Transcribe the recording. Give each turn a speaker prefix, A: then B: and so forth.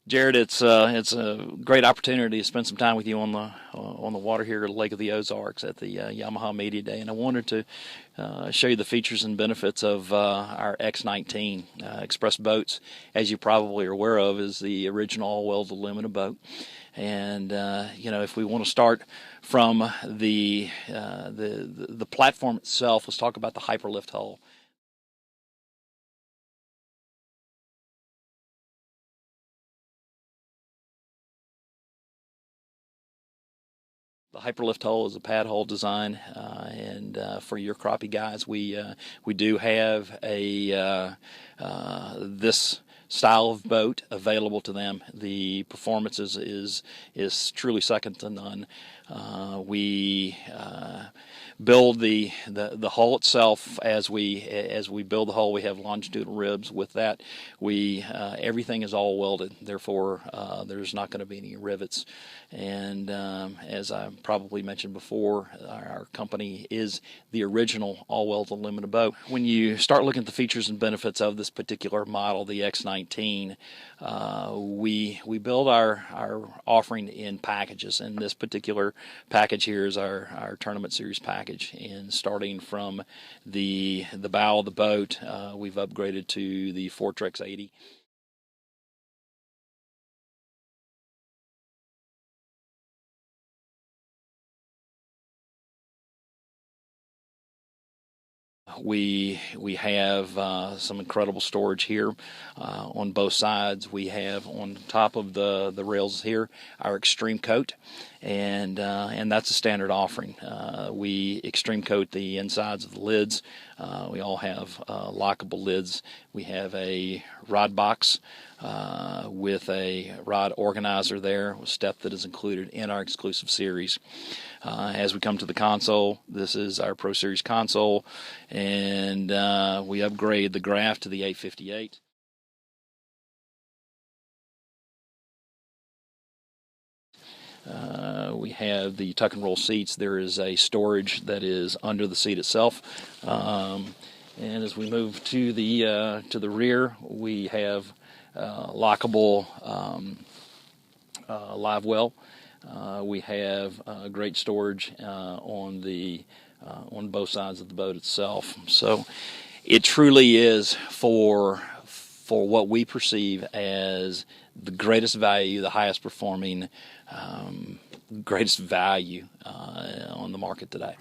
A: Jared, it's a great opportunity to spend some time with you on the water here at Lake of the Ozarks at the Yamaha Media Day, and I wanted to show you the features and benefits of our X19 Xpress Boats. As you probably are aware of, is the original all-wheeled aluminum boat, and if we want to start from the platform itself, let's talk about the hyperlift hull. The hyperlift hull is a pad hull design, and for your crappie guys, we do have this style of boat available to them. The performance is truly second to none. We build the hull itself. As we build the hull, we have longitudinal ribs. With that, everything is all welded. Therefore, there's not going to be any rivets. And as I probably mentioned before, our company is the original all-weld aluminum boat. When you start looking at the features and benefits of this particular model, the X19, we build our offering in packages, and this particular package here is our tournament series package. And starting from the bow of the boat, we've upgraded to the Fortrex 80. We have some incredible storage here on both sides. We have on top of the rails here our extreme coat, and that's a standard offering. We extreme coat the insides of the lids. We all have lockable lids. We have a rod box with a rod organizer there, a step that is included in our exclusive series. As we come to the console, this is our Pro Series console, and we upgrade the graph to the 858. We have the tuck and roll seats. There is a storage that is under the seat itself, and as we move to the rear, we have lockable live well. We have great storage on both sides of the boat itself. So it truly is for what we perceive as the greatest value, the highest performing, greatest value on the market today.